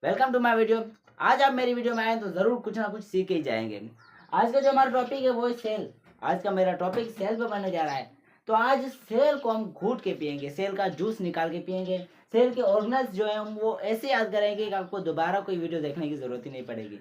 Welcome to my video. आज आप मेरी वीडियो में आए तो ज़रूर कुछ ना कुछ सीख के ही जाएंगे। आज का जो हमारा टॉपिक है वो है सेल। आज का मेरा टॉपिक सेल पे बनने जा रहा है। तो आज सेल को हम घूट के पियेंगे, सेल का जूस निकाल के पियेंगे। सेल के ऑर्गेनाइज जो है हम वो ऐसे याद करेंगे कि आपको दोबारा कोई वीडियो देखने की ज़रूरत ही नहीं पड़ेगी।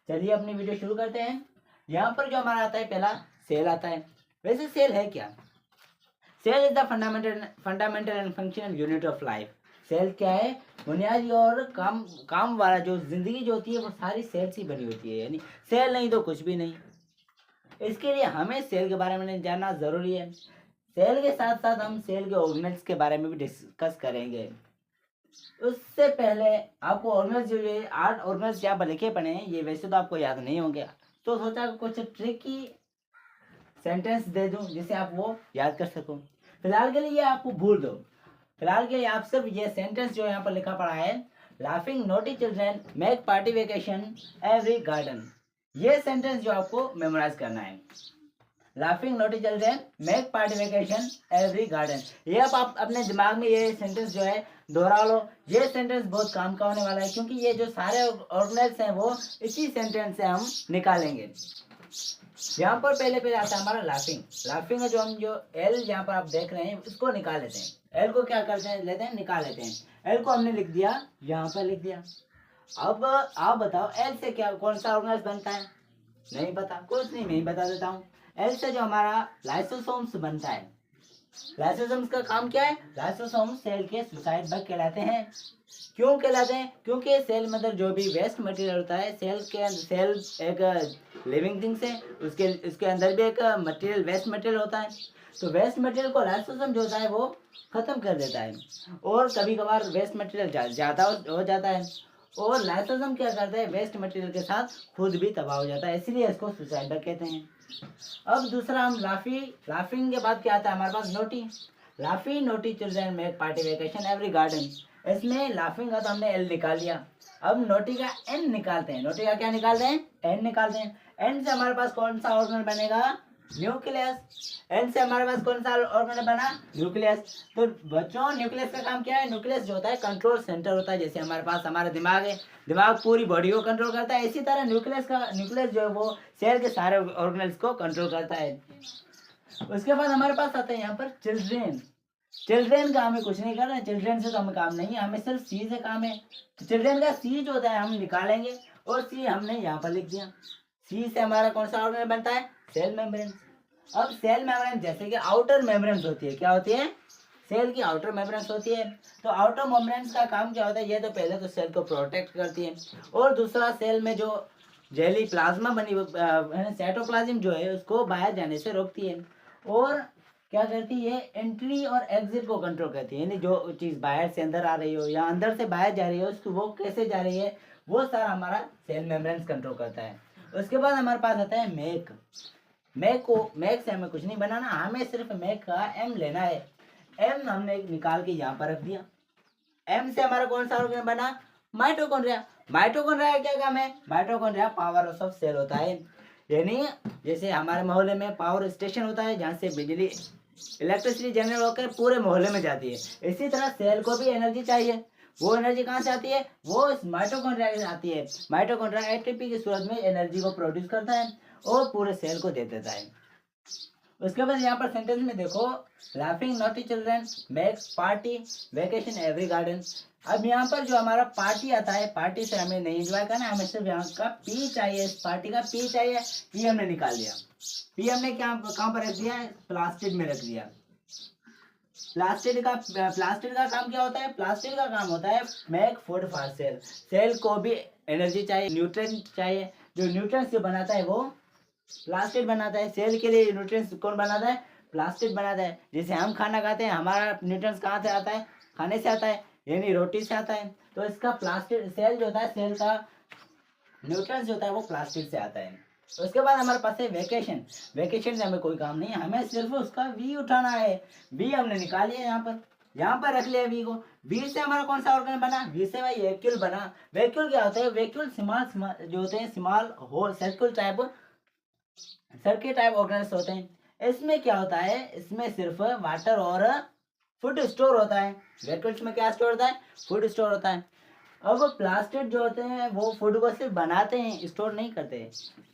चलिए अपनी वीडियो शुरू करते हैं। यहाँ पर जो हमारा आता है पहला सेल आता है। वैसे सेल है क्या? Cell is the fundamental and functional unit of life. Cell क्या है? बुनियादी और काम काम वाला जो जिंदगी जो होती है वो सारी सेल से ही बनी होती है, यानी सेल नहीं तो कुछ भी नहीं। इसके लिए हमें सेल के बारे में जानना जरूरी है। सेल के साथ साथ हम सेल के ऑर्गेनेल्स के बारे में भी डिस्कस करेंगे। उससे पहले आपको ऑर्गेनेल्स जो ये 8 ऑर्गेनेल्स क्या लिखे पड़े हैं ये वैसे तो आपको याद नहीं होंगे, तो सोचा कुछ ट्रिकी सेंटेंस दे दूं जिसे आप वो याद कर सको। फिलहाल के लिए आपको भूल दो। फिलहाल के लिए आप सिर्फ ये सेंटेंस जो यहाँ पर लिखा पड़ा है, laughing naughty children make party vacation every garden, ये सेंटेंस जो आपको मेमोराइज करना है। Laughing naughty children make party vacation every garden, ये अब आप अपने दिमाग में ये सेंटेंस जो है दोहरा लो। ये सेंटेंस बहुत काम का होने वाला है क्योंकि ये जो सारे ऑर्गेनाइज हैं वो इसी सेंटेंस से हम निकालेंगे। यहाँ पर पहले आता है हमारा लाफिंग। लाफिंग जो हम जो एल यहाँ पर आप देख रहे हैं उसको निकाल लेते हैं। एल को क्या करते हैं, लेते हैं, निकाल लेते हैं। एल को हमने लिख दिया, यहाँ पर लिख दिया। अब आप बताओ एल से क्या कौन सा ऑर्गेनाइज बनता है? नहीं पता, कुछ नहीं, मैं ही बता देता हूँ। एल से जो हमारा लाइसोसोम्स बनता है। लाइसोसोम्स का काम क्या है? लाइसोसोम सेल के सुसाइड भाग कहलाते हैं। क्यों कहलाते हैं? क्योंकि सेल में अंदर जो भी वेस्ट मटेरियल होता है, सेल एक लिविंग थिंग्स है, उसके अंदर भी एक मटेरियल वेस्ट मटेरियल होता है। तो वेस्ट मटेरियल को लाइसोसोम जो होता है वो खत्म कर देता है, और कभी कभार वेस्ट मटेरियल ज़्यादा हो जाता है, और लाइसोसोम क्या करता है, वेस्ट मटेरियल के साथ खुद भी तबाह हो जाता है, इसीलिए इसको सुसाइड कहते हैं। अब दूसरा हम लाफिंग के बाद क्या आता है हमारे पास? Naughty. Laughy naughty children make party vacation every garden, इसमें लाफिंग का तो हमने एल निकाल लिया। अब नोटी का एन निकालते हैं। नोटी का क्या निकालते हैं? एन निकालते हैं। एन से हमारे पास कौन सा ऑर्गेनल बनेगा? न्यूक्लियस। एन से हमारे पास कौन सा ऑर्गेनल बना? न्यूक्लियस। तो बच्चों न्यूक्लियस का काम क्या है? न्यूक्लियस जो होता है कंट्रोल सेंटर होता है। जैसे हमारे पास हमारा दिमाग है, दिमाग पूरी बॉडी को कंट्रोल करता है, इसी तरह न्यूक्लियस जो है वो सेल के सारे ऑर्गेनल्स को कंट्रोल करता है। उसके बाद हमारे पास आता है यहाँ पर चिल्ड्रेन। चिल्ड्रेन का हमें कुछ नहीं करना है, चिल्ड्रेन से तो हमें काम नहीं है, हमें सिर्फ सी से काम है। तो चिल्ड्रेन का सी जो होता है हम निकालेंगे, और सी हमने यहाँ पर लिख दिया। सी से हमारा कौन सा ऑर्गेनल बनता है? Cell membrane. अब सेल मेम्ब्रेन जैसे कि आउटर मेम्ब्रेन होती है, क्या होती है? सेल की आउटर मेम्ब्रेन होती है। तो आउटर मेम्ब्रेन का काम क्या होता है? ये तो पहले तो सेल को प्रोटेक्ट करती है, और दूसरा सेल में जो जेली प्लाज्मा बनी साइटोप्लाज्म जो है उसको बाहर जाने से रोकती है, और क्या करती है? एंट्री और एग्जिट को कंट्रोल करती है, यानी जो चीज़ बाहर से अंदर आ रही हो या अंदर से बाहर जा रही हो उसको वो कैसे जा रही है वो सारा हमारा सेल मेम्ब्रेन कंट्रोल करता है। उसके बाद हमारे पास आता है मेक। मेक से हमें कुछ नहीं बनाना, हमें सिर्फ मेक का एम लेना है। एम हमने निकाल के यहाँ पर रख दिया। एम से हमारा कौन सा ऑर्गेन बना? माइटोकॉन्ड्रिया। माइटोकॉन्ड्रिया का क्या काम है? Mitochondria powerhouse of cell होता है, यानी जैसे हमारे मोहल्ले में पावर स्टेशन होता है जहाँ से बिजली इलेक्ट्रिसिटी जनरेट होकर पूरे मोहल्ले में जाती है, इसी तरह सेल को भी एनर्जी चाहिए। वो एनर्जी कहाँ से आती है? वो माइटोकॉन्ड्रिया से आती है। माइटोकॉन्ड्रिया एटीपी की सूरत में एनर्जी को प्रोड्यूस करता है और पूरे सेल को दे देता है। उसके बाद यहाँ पर सेंटेंस में देखो, laughing naughty children makes party vacation every garden. अब यहाँ पर जो हमारा पार्टी आता है, पार्टी से हमें नहीं एंजॉय करना, हमें सिर्फ यहाँ का पी चाहिए, इस पार्टी का पी चाहिए। पी हमने निकाल लिया। पी हमने क्या कहाँ पर रख दिया? प्लास्टिक में रख दिया। प्लास्टिक का काम क्या होता है? प्लास्टिक का काम होता है make food for cell. Cell को भी एनर्जी चाहिए, न्यूट्रिएंट चाहिए। जो न्यूट्रिएंट्स जो बनाता है वो प्लास्टिक बनाता है। सेल के लिए न्यूट्रिएंट्स कौन बनाता है? प्लास्टिक बनाता है। जैसे हम खाना खाते हैं, हमारा न्यूट्रिएंट्स कहाँ से आता है? खाने से आता है, यानी रोटी से आता है। तो इसका प्लास्टिक सेल जो होता है, सेल का न्यूट्रिएंट्स जो होता है वो प्लास्टिक से आता है। उसके बाद हमारे पास है वेकेशन। वेकेशन से हमें कोई काम नहीं है, हमें सिर्फ उसका वी उठाना है। वी हमने निकाल लिया, यहाँ पर रख लिया वी को। वी से हमारा कौन सा ऑर्गन बना? वी से भाई वैक्यूल बना। वैक्यूल क्या होता है? वैक्यूल स्मॉल जो होते हैं, small hole circle type organs होते हैं। इसमें क्या होता है? इसमें सिर्फ वाटर और फूड स्टोर होता है। वैक्यूल्स में क्या स्टोर होता है? फूड स्टोर होता है। अब प्लास्टिड जो होते हैं वो फूड को सिर्फ बनाते हैं, स्टोर नहीं करते।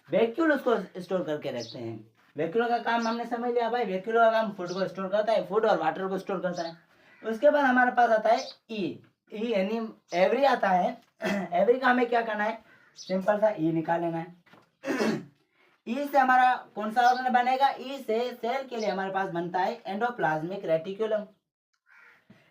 वैक्यूल उसको स्टोर करके रखते हैं। वैक्यूल का काम हमने समझ लिया भाई, वैक्यूल का काम फूड को स्टोर करता है, फूड और वाटर को स्टोर करता है। उसके बाद हमारे पास आता है ई। ई यानी एवरी आता है। एवरी का हमें क्या करना है, सिंपल सा ई निकाल लेना है। ई से हमारा कौन सा ऑर्गन बनेगा, ई से सेल के लिए हमारे पास बनता है एंडोप्लाज्मिक रेटिकुलम।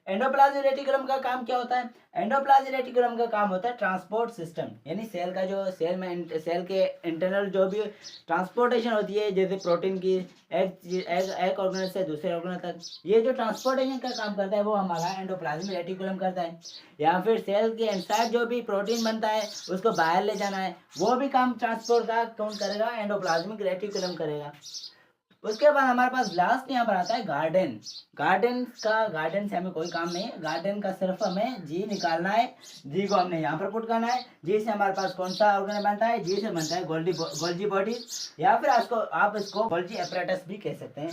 एंडोप्लाज्मिक रेटिकुलम का काम क्या होता है, एंडोप्लाज्मिक रेटिकुलम का काम होता है ट्रांसपोर्ट सिस्टम, यानी सेल का जो सेल के इंटरनल जो भी ट्रांसपोर्टेशन होती है, जैसे प्रोटीन की एक ऑर्गेनल से दूसरे ऑर्गेनल तक, ये जो ट्रांसपोर्टेशन का काम करता है वो हमारा एंडोप्लाज्मिक रेटिकुलम करता है। या फिर सेल के इनसाइड जो भी प्रोटीन बनता है उसको बाहर ले जाना है, वो भी काम ट्रांसपोर्ट का कौन करेगा, एंडोप्लाज्मिक रेटिकुलम करेगा। उसके बाद हमारे पास लास्ट यहाँ पर आता है गार्डन। गार्डन से हमें कोई काम नहीं है, गार्डन का सिर्फ हमें जी निकालना है। जी को हमने यहाँ पर पुट करना है। जी से हमारे पास कौन सा ऑर्गन बनता है, जी से बनता है गोल्जी बॉडी, या फिर आप इसको गोल्जी अपरेटस भी कह सकते हैं।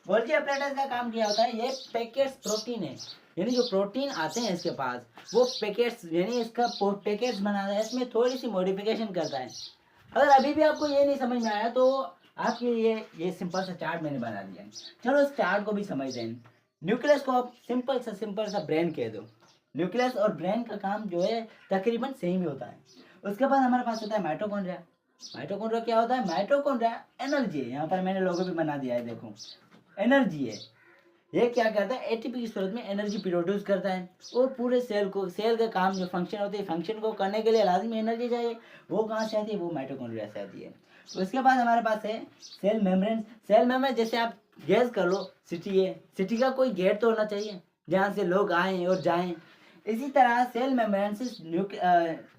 गोल्जी अपरेटस का काम क्या होता है, ये पैकेट्स प्रोटीन है, यानी जो प्रोटीन आते हैं इसके पास वो पैकेट्स, यानी इसका पैकेट्स बनाता है, इसमें थोड़ी सी मॉडिफिकेशन करता है। अगर अभी भी आपको ये नहीं समझ में आया तो आपके लिए ये सिंपल सा चार्ट मैंने बना दिया है, चलो इस चार्ट को भी समझते हैं। न्यूक्लियस को आप सिंपल सा ब्रेन कह दो। न्यूक्लियस और ब्रेन का काम जो है तकरीबन सेम ही होता है। उसके बाद हमारे पास होता है माइटोकॉन्ड्रिया। माइटोकॉन्ड्रिया क्या होता है, माइटोकॉन्ड्रिया एनर्जी है, यहाँ पर मैंने लोगो भी बना दिया है, देखो एनर्जी है। ये क्या करता है, एटीपी की सूरत में एनर्जी प्रोड्यूस करता है, और पूरे सेल का काम जो फंक्शन होते हैं, फंक्शन को करने के लिए लाजमी एनर्जी चाहिए, वो कहाँ से आती है, वो माइटोकॉन्ड्रिया से आती है। उसके बाद हमारे पास है सेल मेम्ब्रेन। सेल मेम्ब्रेन जैसे आप गैस कर लो, सिटी है, सिटी का कोई गेट तो होना चाहिए जहाँ से लोग आएँ और जाएँ। इसी तरह सेल मेम्ब्रेन से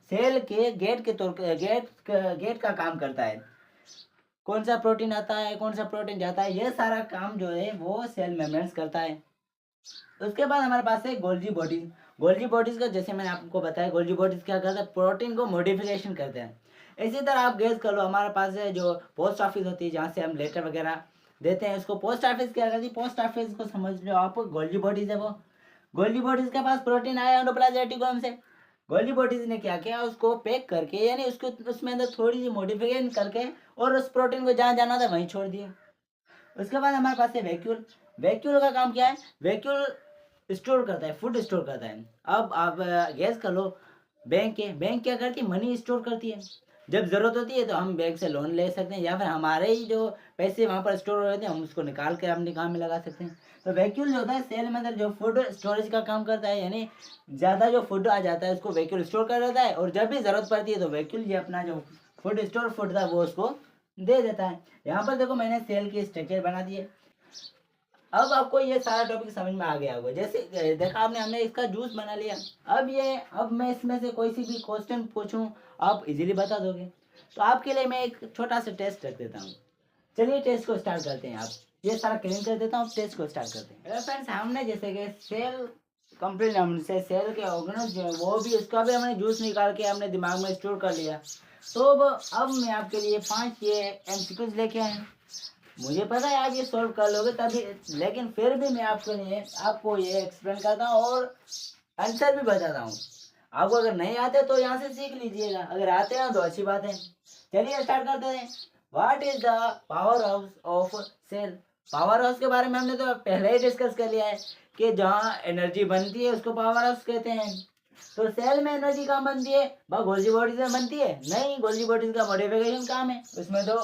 सेल के गेट का काम करता है। कौन सा प्रोटीन आता है, कौन सा प्रोटीन जाता है, ये सारा काम जो है वो सेल मेम्ब्रेन करता है। उसके बाद हमारे पास है गोल्जी बॉडीज। गोल्जी बॉडीज का जैसे मैंने आपको बताया, गोल्जी बॉडीज क्या करते हैं, प्रोटीन को मॉडिफिकेशन करते हैं। इसी तरह आप गेस कर लो, हमारे पास है जो पोस्ट ऑफिस होती है जहाँ से हम लेटर वगैरह देते हैं, उसको पोस्ट ऑफिस क्या करती है, पोस्ट ऑफिस को समझ लो आप, गोल्जी बॉडीज है वो। गोल्जी बॉडीज के पास प्रोटीन आया एंडोप्लाज्मिक रेटिकुलम से, गोल्जी बॉडीज ने क्या किया, उसको पैक करके, यानी उसको उसमें अंदर थोड़ी सी मॉडिफिकेशन करके और उस प्रोटीन को जहाँ जाना था वहीं छोड़ दिया। उसके बाद हमारे पास है वैक्यूल। वैक्यूल का काम क्या है, वैक्यूल स्टोर करता है, फूड स्टोर करता है। अब आप गैस कर लो, बैंक क्या करती है, मनी स्टोर करती है। जब जरूरत होती है तो हम बैंक से लोन ले सकते हैं, या फिर हमारे ही जो पैसे वहाँ पर स्टोर हो रहते हैं हम उसको निकाल कर अपने काम में लगा सकते हैं। तो वैक्यूल जो होता है सेल में अंदर जो फूड स्टोरेज का काम करता है, यानी ज़्यादा जो फूड आ जाता है उसको वैक्यूल स्टोर कर देता है, और जब भी ज़रूरत पड़ती है तो वैक्यूल ये अपना जो फूड था वो उसको दे देता है। यहाँ पर देखो मैंने सेल की स्ट्रक्चर बना दी है। अब आपको ये सारा टॉपिक समझ में आ गया होगा, जैसे देखा आपने, हमने इसका जूस बना लिया। अब मैं इसमें से कोई सी भी क्वेश्चन पूछूं आप इजीली बता दोगे, तो आपके लिए मैं एक छोटा सा टेस्ट रख देता हूँ। चलिए टेस्ट को स्टार्ट करते हैं। आप ये सारा क्लीन कर देता हूँ, टेस्ट को स्टार्ट करते हैं। फ्रेंड्स, हमने जैसे कि सेल कंप्लीट, हमसे सेल के ऑर्गेनल्स जो है वो भी, उसका भी हमने जूस निकाल के हमने दिमाग में स्टोर कर लिया। तो अब मैं आपके लिए 5 ये एमसीक्यूज लेके आया। मुझे पता है आप ये सॉल्व कर लोगे तभी, लेकिन फिर भी मैं आपको ये एक्सप्लेन करता हूँ और आंसर भी बताता हूँ। आपको अगर नहीं आते तो यहाँ से सीख लीजिएगा, अगर आते हैं तो अच्छी बात है। चलिए स्टार्ट करते हैं। What is the powerhouse of cell. Powerhouse के बारे में हमने तो पहले ही डिस्कस कर लिया है कि जहाँ एनर्जी बनती है उसको पावर हाउस कहते हैं। तो सेल में एनर्जी कहाँ बनती है, गोल्जी बॉडीज में बनती है? नहीं, गोल्जी बॉडीज का मॉडिफिकेशन काम है, उसमें तो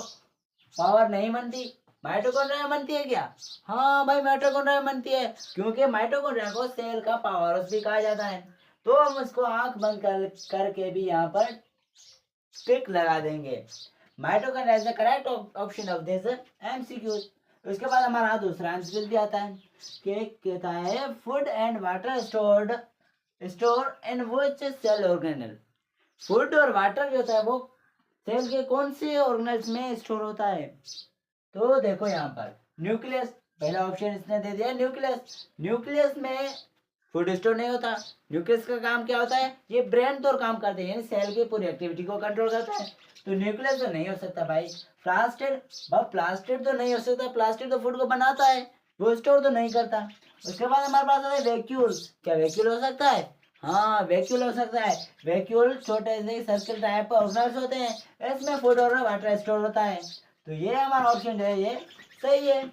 पावर नहीं बनती। माइटोकॉन्ड्रिया में बनती है क्या? हाँ भाई, माइटोकॉन्ड्रिया में बनती है, क्योंकि माइटोकॉन्ड्रिया को सेल का पावर हाउस भी कहा जाता है। तो हम उसको आंख बंद करके भी यहाँ पर टिक लगा देंगे। Mitochondria is the correct option of this MCQ. उसके बाद हमारा दूसरा आंसर भी आता है कि कहता है food and water store in which cell organelle. Food और वाटर जो होता है वो सेल के कौन से ऑर्गेनल्स में स्टोर होता है? तो देखो यहाँ पर न्यूक्लियस, पहला ऑप्शन इसने दे दिया न्यूक्लियस। न्यूक्लियस में फूड स्टोर नहीं होता। न्यूक्लियस का काम क्या होता है, ये ब्रेन तौर काम करते हैं, यानी सेल की पूरी एक्टिविटी को कंट्रोल करता है। तो न्यूक्लियस तो नहीं हो सकता भाई। प्लास्टिड तो नहीं हो सकता, प्लास्टिड तो फूड को बनाता है, वो स्टोर तो नहीं करता। उसके बाद हमारे पास आता है वैक्यूल। क्या वैक्यूल हो सकता है? हाँ वैक्यूल हो सकता है। वैक्यूल छोटे से सर्कल टाइप ऑर्गेनाइज होते हैं, इसमें फूड और वाटर स्टोर होता है। तो ये हमारा ऑप्शन जो है ये सही है।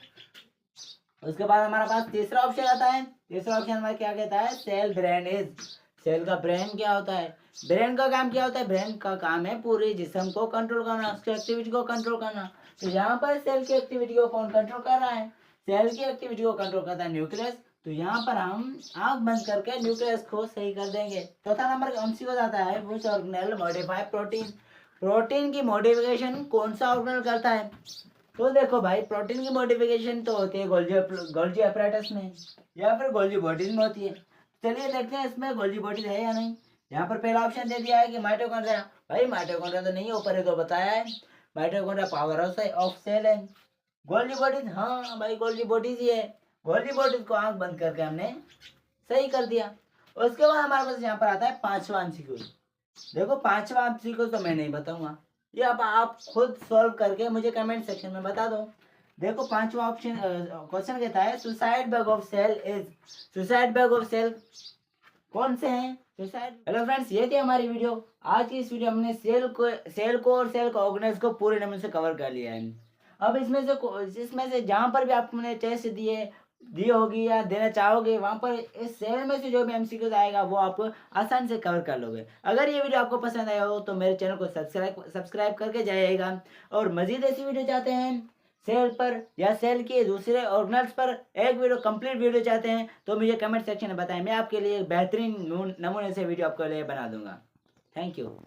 उसके बाद हमारे पास तीसरा ऑप्शन आता है। तीसरा ऑप्शन हमारा क्या कहता है, सेल ब्रेन इज। सेल का ब्रेन क्या होता है, ब्रेन का काम क्या होता है, ब्रेन का काम है पूरे जिस्म को कंट्रोल करना, उसकी एक्टिविटी को कंट्रोल करना। तो यहाँ पर सेल की एक्टिविटी को कौन कंट्रोल कर रहा है, सेल की एक्टिविटी को कंट्रोल करता है न्यूक्लियस। तो यहाँ पर हम आंख बंद करके न्यूक्लियस को सही कर देंगे। चौथा नंबर एमसीक्यू आता है, which organelle modify protein. Protein की मॉडिफिकेशन कौन सा ऑर्गेनेल करता है। तो देखो भाई, प्रोटीन की मॉडिफिकेशन तो होती है गोल्जी अपरेटस में या फिर गोल्जी बॉडीज में होती है। चलिए देखते हैं इसमें गोल्जी बॉडीज है या नहीं। यहाँ पर पहला ऑप्शन दे दिया है कि माइटोकॉन्ड्रिया। भाई माइटोकॉन्ड्रिया तो नहीं है, ऊपर ही तो बताया है mitochondria powerhouse of cell है। गोल्जी बॉडीज, हाँ भाई गोल्जी बॉडीज ही है। गोल्जी बॉडीज को आंख बंद करके हमने सही कर दिया। उसके बाद हमारे पास यहाँ पर आता है पांचवा एमसीक्यू। देखो पांचवा एमसीक्यू तो मैं नहीं बताऊंगा, ये अब आप खुद सॉल्व करके मुझे कमेंट सेक्शन में बता दो। देखो पांचवा ऑप्शन क्वेश्चन कहता है, suicide bag of cell is. Suicide bag of cell कौन से हैं सुसाइड। हेलो फ्रेंड्स, ये थी हमारी वीडियो। आज की इस वीडियो हमने सेल को और सेल को ऑर्गेनाइज को पूरे नमूने से कवर कर लिया है। अब इसमें से जहाँ पर भी आपने टेस्ट दी होगी या देना चाहोगे, वहाँ पर इस सेल में से जो भी एमसीक्यूज आएगा वो आप आसानी से कवर कर लोगे। अगर ये वीडियो आपको पसंद आया हो तो मेरे चैनल को सब्सक्राइब करके जाइएगा। और मजीद ऐसी वीडियो चाहते हैं सेल पर या सेल के दूसरे ऑर्गेनल्स पर एक वीडियो कंप्लीट वीडियो चाहते हैं तो मुझे कमेंट सेक्शन में बताएं, मैं आपके लिए एक बेहतरीन नमूने से वीडियो आपके लिए बना दूंगा। Thank you.